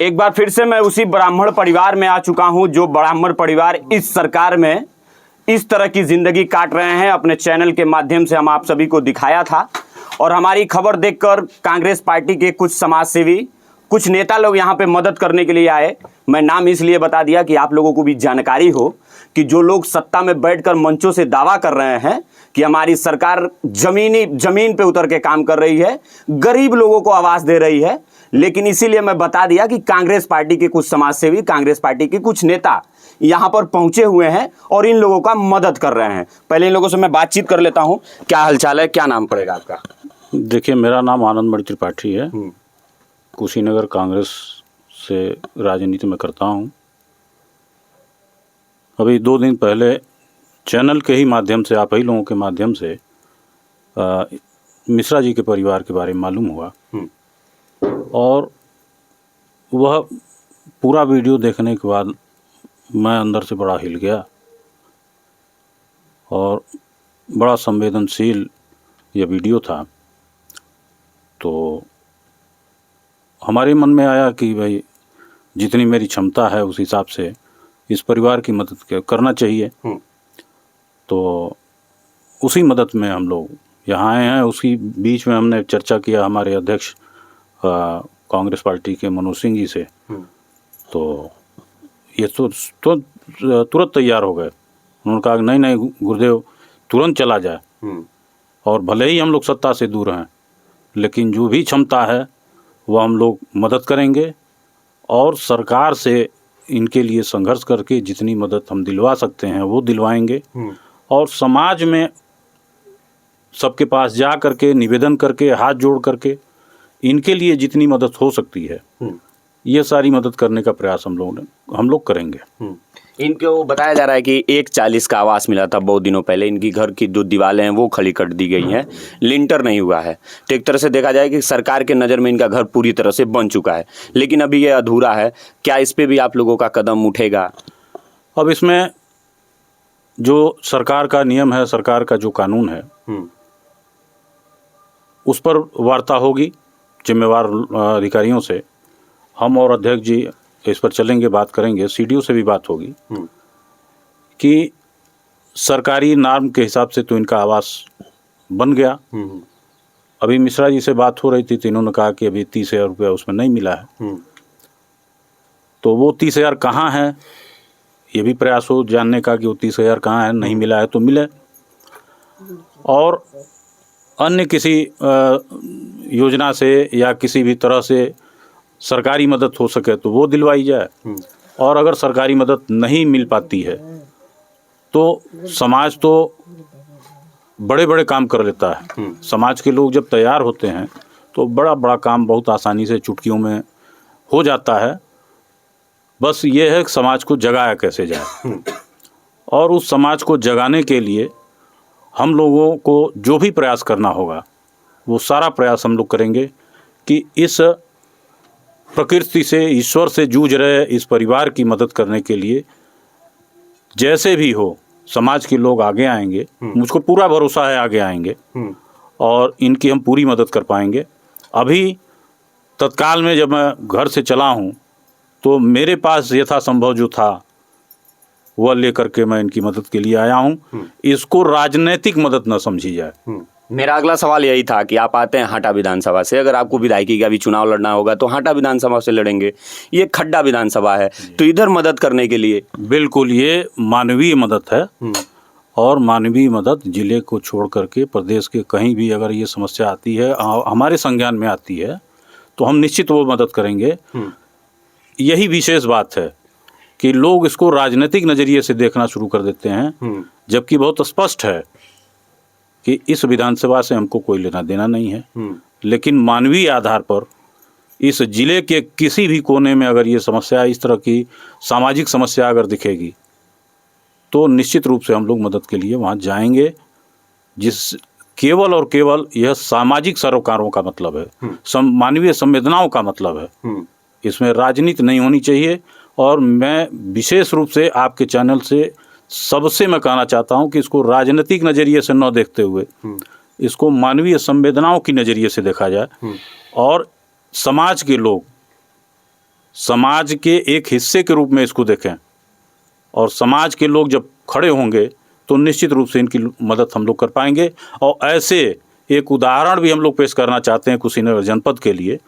एक बार फिर से मैं उसी ब्राह्मण परिवार में आ चुका हूं जो ब्राह्मण परिवार इस सरकार में इस तरह की जिंदगी काट रहे हैं। अपने चैनल के माध्यम से हम आप सभी को दिखाया था और हमारी खबर देखकर कांग्रेस पार्टी के कुछ समाजसेवी, कुछ नेता लोग यहाँ पे मदद करने के लिए आए। मैं नाम इसलिए बता दिया कि आप लोगों को भी जानकारी हो कि जो लोग सत्ता में बैठकर मंचों से दावा कर रहे हैं कि हमारी सरकार जमीन पे उतर के काम कर रही है, गरीब लोगों को आवाज दे रही है, लेकिन इसीलिए मैं बता दिया कि कांग्रेस पार्टी के कुछ समाजसेवी, कांग्रेस पार्टी के कुछ नेता यहाँ पर पहुंचे हुए हैं और इन लोगों का मदद कर रहे हैं। पहले इन लोगों से मैं बातचीत कर लेता हूँ। क्या हालचाल है, क्या नाम पड़ेगा आपका? देखिए, मेरा नाम आनंदमणि त्रिपाठी है। कुशीनगर कांग्रेस से राजनीति में करता हूँ। अभी 2 दिन पहले चैनल के ही माध्यम से, आप ही लोगों के माध्यम से मिश्रा जी के परिवार के बारे में मालूम हुआ और वह पूरा वीडियो देखने के बाद मैं अंदर से बड़ा हिल गया और बड़ा संवेदनशील यह वीडियो था। तो हमारे मन में आया कि भाई जितनी मेरी क्षमता है उस हिसाब से इस परिवार की मदद करना चाहिए। तो उसी मदद में हम लोग यहाँ आए हैं। उसी बीच में हमने चर्चा किया हमारे अध्यक्ष कांग्रेस पार्टी के मनोज सिंह जी से। तो ये तो तुरंत तैयार हो गए। उन्होंने कहा नहीं नहीं गुरुदेव, तुरंत चला जाए और भले ही हम लोग सत्ता से दूर हैं, लेकिन जो भी क्षमता है वह हम लोग मदद करेंगे और सरकार से इनके लिए संघर्ष करके जितनी मदद हम दिलवा सकते हैं वो दिलवाएंगे और समाज में सबके पास जा करके निवेदन करके, हाथ जोड़ करके इनके लिए जितनी मदद हो सकती है ये सारी मदद करने का प्रयास हम लोग करेंगे। इनको बताया जा रहा है कि 140 का आवास मिला था बहुत दिनों पहले। इनकी घर की जो दीवारें हैं वो खड़ी कर दी गई हैं, लिंटर नहीं हुआ है। तो एक तरह से देखा जाए कि सरकार के नज़र में इनका घर पूरी तरह से बन चुका है, लेकिन अभी ये अधूरा है। क्या इस पे भी आप लोगों का कदम उठेगा? अब इसमें जो सरकार का नियम है, सरकार का जो कानून है उस पर वार्ता होगी जिम्मेवार अधिकारियों से। हम और अध्यक्ष जी इस पर चलेंगे, बात करेंगे। सीडीओ से भी बात होगी कि सरकारी नॉर्म के हिसाब से तो इनका आवास बन गया। अभी मिश्रा जी से बात हो रही थी तो इन्होंने कहा कि अभी 30,000 रुपया उसमें नहीं मिला है। तो वो 30,000 कहाँ है, ये भी प्रयास हो जानने का कि वो 30,000 कहाँ है। नहीं मिला है तो मिले और अन्य किसी योजना से या किसी भी तरह से सरकारी मदद हो सके तो वो दिलवाई जाए। और अगर सरकारी मदद नहीं मिल पाती है तो समाज तो बड़े बड़े काम कर लेता है। समाज के लोग जब तैयार होते हैं तो बड़ा बड़ा काम बहुत आसानी से चुटकियों में हो जाता है। बस ये है कि समाज को जगाया कैसे जाए और उस समाज को जगाने के लिए हम लोगों को जो भी प्रयास करना होगा वो सारा प्रयास हम लोग करेंगे कि इस प्रकृति से, ईश्वर से जूझ रहे इस परिवार की मदद करने के लिए जैसे भी हो समाज के लोग आगे आएंगे। मुझको पूरा भरोसा है आगे आएंगे और इनकी हम पूरी मदद कर पाएंगे। अभी तत्काल में जब मैं घर से चला हूँ तो मेरे पास यथासंभव जो था वह लेकर के मैं इनकी मदद के लिए आया हूँ। इसको राजनीतिक मदद न समझी जाए। मेरा अगला सवाल यही था कि आप आते हैं हाटा विधानसभा से, अगर आपको विधायकी का भी चुनाव लड़ना होगा तो हाटा विधानसभा से लड़ेंगे। ये खड्डा विधानसभा है, तो इधर मदद करने के लिए बिल्कुल ये मानवीय मदद है और मानवीय मदद जिले को छोड़ करके प्रदेश के कहीं भी अगर ये समस्या आती है, हमारे संज्ञान में आती है, तो हम निश्चित वो मदद करेंगे। यही विशेष बात है कि लोग इसको राजनीतिक नज़रिए से देखना शुरू कर देते हैं, जबकि बहुत स्पष्ट है कि इस विधानसभा से हमको कोई लेना देना नहीं है। लेकिन मानवीय आधार पर इस जिले के किसी भी कोने में अगर ये समस्या, इस तरह की सामाजिक समस्या अगर दिखेगी तो निश्चित रूप से हम लोग मदद के लिए वहाँ जाएंगे। जिस केवल और केवल यह सामाजिक सरोकारों का मतलब है, मानवीय संवेदनाओं का मतलब है। इसमें राजनीति नहीं होनी चाहिए। और मैं विशेष रूप से आपके चैनल से सबसे मैं कहना चाहता हूं कि इसको राजनीतिक नज़रिए से न देखते हुए इसको मानवीय संवेदनाओं की नज़रिए से देखा जाए और समाज के लोग समाज के एक हिस्से के रूप में इसको देखें, और समाज के लोग जब खड़े होंगे तो निश्चित रूप से इनकी मदद हम लोग कर पाएंगे। और ऐसे एक उदाहरण भी हम लोग पेश करना चाहते हैं कुशीनगर जनपद के लिए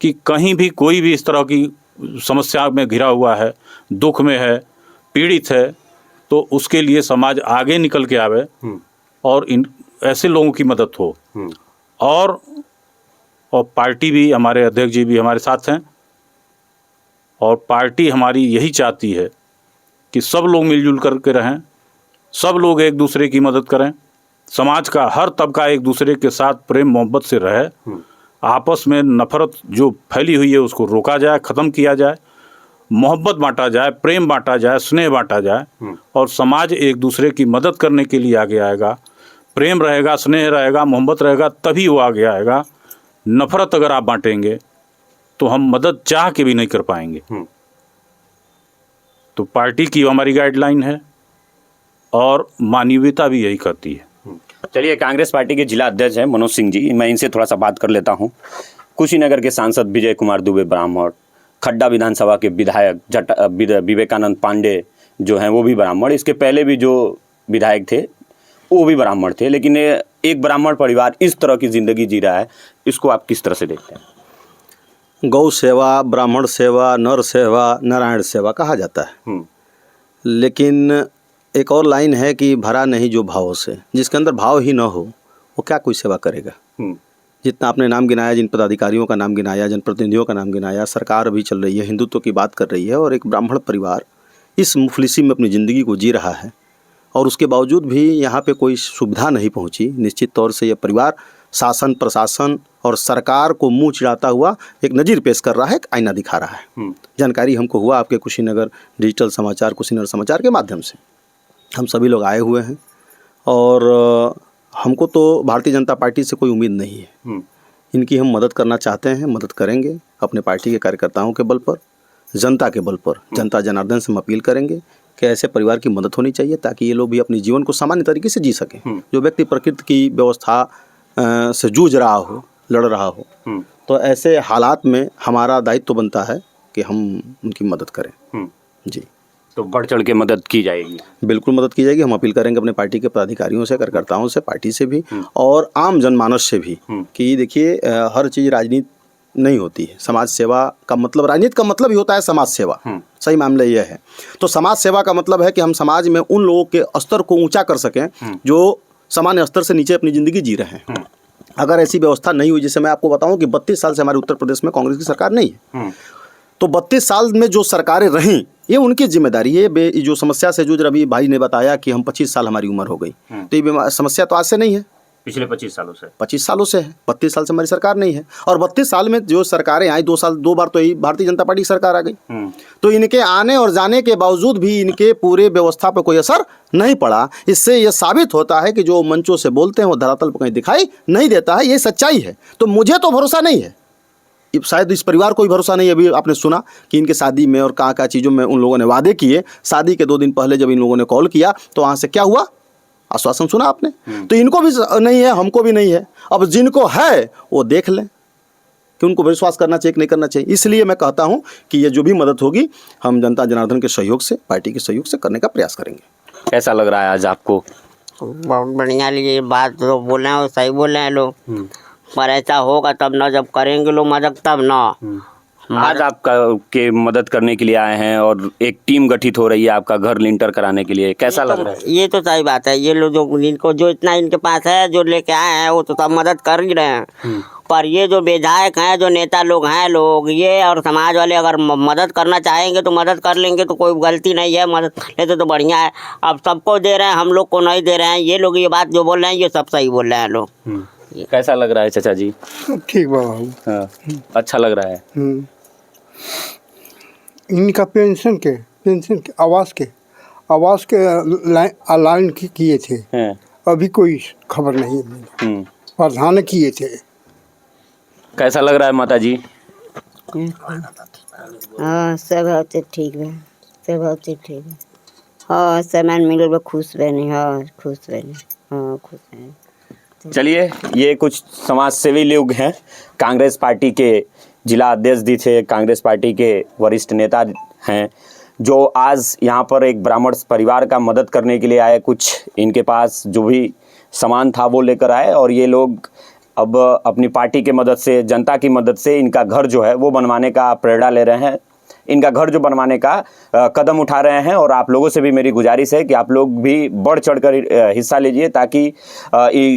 कि कहीं भी कोई भी इस तरह की समस्या में घिरा हुआ है, दुख में है, पीड़ित है, तो उसके लिए समाज आगे निकल के आवे और इन ऐसे लोगों की मदद हो। और पार्टी भी, हमारे अध्यक्ष जी भी हमारे साथ हैं, और पार्टी हमारी यही चाहती है कि सब लोग मिलजुल करके रहें, सब लोग एक दूसरे की मदद करें, समाज का हर तबका एक दूसरे के साथ प्रेम मोहब्बत से रहे, आपस में नफरत जो फैली हुई है उसको रोका जाए, ख़त्म किया जाए, मोहब्बत बांटा जाए, प्रेम बांटा जाए, स्नेह बांटा जाए, और समाज एक दूसरे की मदद करने के लिए आगे आएगा। प्रेम रहेगा, स्नेह रहेगा, मोहब्बत रहेगा, तभी वो आगे आएगा। नफरत अगर आप बांटेंगे तो हम मदद चाह के भी नहीं कर पाएंगे। तो पार्टी की हमारी गाइडलाइन है और मानवीयता भी यही कहती है। चलिए, कांग्रेस पार्टी के जिला अध्यक्ष हैं मनोज सिंह जी, मैं इनसे थोड़ा सा बात कर लेता हूं। कुशीनगर के सांसद विजय कुमार दुबे ब्राह्मण, खड्डा विधानसभा के विधायक विवेकानंद पांडे जो हैं वो भी ब्राह्मण, इसके पहले भी जो विधायक थे वो भी ब्राह्मण थे, लेकिन एक ब्राह्मण परिवार इस तरह की ज़िंदगी जी रहा है, इसको आप किस तरह से देखते हैं? गौ सेवा, ब्राह्मण सेवा, नर सेवा, नारायण सेवा कहा जाता है, लेकिन एक और लाइन है कि भरा नहीं जो भावों से। जिसके अंदर भाव ही ना हो वो क्या कोई सेवा करेगा। जितना आपने नाम गिनाया, जिन पदाधिकारियों का नाम गिनाया, जनप्रतिनिधियों का नाम गिनाया, सरकार अभी चल रही है, हिंदुत्व की बात कर रही है, और एक ब्राह्मण परिवार इस मुफलिसी में अपनी ज़िंदगी को जी रहा है, और उसके बावजूद भी यहाँ पे कोई सुविधा नहीं पहुँची। निश्चित तौर से यह परिवार शासन, प्रशासन और सरकार को मुंह चिढ़ाता हुआ एक नज़ीर पेश कर रहा है, एक आईना दिखा रहा है। जानकारी हमको हुआ आपके कुशीनगर डिजिटल समाचार, कुशीनगर समाचार के माध्यम से हम सभी लोग आए हुए हैं, और हमको तो भारतीय जनता पार्टी से कोई उम्मीद नहीं है। इनकी हम मदद करना चाहते हैं, मदद करेंगे अपने पार्टी के कार्यकर्ताओं के बल पर, जनता के बल पर। जनता जनार्दन से हम अपील करेंगे कि ऐसे परिवार की मदद होनी चाहिए ताकि ये लोग भी अपने जीवन को सामान्य तरीके से जी सकें। जो व्यक्ति प्रकृति की व्यवस्था से जूझ रहा हो, लड़ रहा हो, तो ऐसे हालात में हमारा दायित्व बनता है कि हम उनकी मदद करें। जी, तो बढ़ चढ़ के मदद की जाएगी? बिल्कुल मदद की जाएगी। हम अपील करेंगे अपने पार्टी के पदाधिकारियों से, कार्यकर्ताओं से, पार्टी से भी और आम जनमानस से भी कि देखिए, हर चीज़ राजनीति नहीं होती है। समाज सेवा का मतलब, राजनीति का मतलब ही होता है समाज सेवा। सही मामला यह है। तो समाज सेवा का मतलब है कि हम समाज में उन लोगों के स्तर को ऊंचा कर सकें जो सामान्य स्तर से नीचे अपनी ज़िंदगी जी रहे हैं। अगर ऐसी व्यवस्था नहीं हुई, जैसे मैं आपको बताऊं कि 32 साल से हमारे उत्तर प्रदेश में कांग्रेस की सरकार नहीं है, तो 32 साल में जो सरकारें रहीं ये उनकी जिम्मेदारी है। जो समस्या से जूझ रवि भाई ने बताया कि हम 25 साल हमारी उम्र हो गई, तो ये समस्या तो आज से नहीं है, पिछले 25 सालों से 25 सालों से है। 32 साल से हमारी सरकार नहीं है, और 32 साल में जो सरकारें आई, 2 बार तो यही भारतीय जनता पार्टी की सरकार आ गई। तो इनके आने और जाने के बावजूद भी इनके पूरे व्यवस्था पर कोई असर नहीं पड़ा। इससे यह साबित होता है कि जो मंचों से बोलते हैं वो धरातल पर कहीं दिखाई नहीं देता है। ये सच्चाई है। तो मुझे तो भरोसा नहीं है, शायद इस परिवार को भी भरोसा नहीं है। अभी आपने सुना कि इनके शादी में और कहाँ चीज़ों में उन लोगों ने वादे किए। शादी के 2 दिन पहले जब इन लोगों ने कॉल किया तो वहाँ से क्या हुआ, आश्वासन सुना आपने। तो इनको भी नहीं है, हमको भी नहीं है। अब जिनको है वो देख लें कि उनको विश्वास करना चाहिए कि नहीं करना चाहिए। इसलिए मैं कहता हूं कि ये जो भी मदद होगी हम जनता जनार्दन के सहयोग से, पार्टी के सहयोग से करने का प्रयास करेंगे। कैसा लग रहा है आज आपको? बहुत बढ़िया लिए बात तो बोल रहे हैं, वो सही बोल रहे हैं लोग। पर ऐसा होगा तब ना, जब करेंगे लोग मदद तब ना। आज आपका के मदद करने के लिए आए हैं और एक टीम गठित हो रही है आपका घर लिंटर कराने के लिए, कैसा लग रहा है? ये तो सही बात है। ये लोग जो इनको जो इतना इनके पास है, जो लेके आए हैं, वो तो सब मदद कर ही रहे हैं। पर ये जो विधायक हैं, जो नेता लोग हैं, लोग ये और समाज वाले अगर मदद करना चाहेंगे तो मदद कर लेंगे, तो कोई गलती नहीं है। मदद लेते तो बढ़िया है। अब सबको दे रहे हैं, हम लोग को नहीं दे रहे हैं। ये लोग ये बात जो बोल रहे हैं ये सब सही बोल रहे हैं लोग। कैसा लग रहा है चाचा जी? ठीक बाबू, हाँ, अच्छा लग रहा है। इनका पेंशन के आवास के लाइन किए थे, अभी कोई खबर नहीं है। प्रधान किए थे। कैसा लग रहा है माता जी? हाँ, सब होते ठीक है, सब होते ठीक है। हाँ, सामान मिल गया, खुश बने। हाँ, खुश बने। हाँ, खुश बने। चलिए, ये कुछ समाज सेवी लोग हैं कांग्रेस पार्टी के जिला अध्यक्ष जी थे, कांग्रेस पार्टी के वरिष्ठ नेता हैं, जो आज यहाँ पर एक ब्राह्मण परिवार का मदद करने के लिए आए। कुछ इनके पास जो भी सामान था वो लेकर आए और ये लोग अब अपनी पार्टी के मदद से, जनता की मदद से इनका घर जो है वो बनवाने का प्रेरणा ले रहे हैं, इनका घर जो बनवाने का कदम उठा रहे हैं। और आप लोगों से भी मेरी गुजारिश है कि आप लोग भी बढ़ चढ़कर हिस्सा लीजिए, ताकि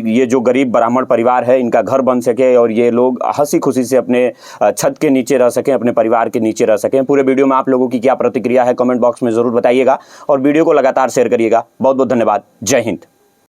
ये जो गरीब ब्राह्मण परिवार है इनका घर बन सके और ये लोग हंसी खुशी से अपने छत के नीचे रह सकें, अपने परिवार के नीचे रह सकें। पूरे वीडियो में आप लोगों की क्या प्रतिक्रिया है कमेंट बॉक्स में ज़रूर बताइएगा और वीडियो को लगातार शेयर करिएगा। बहुत बहुत धन्यवाद। जय हिंद।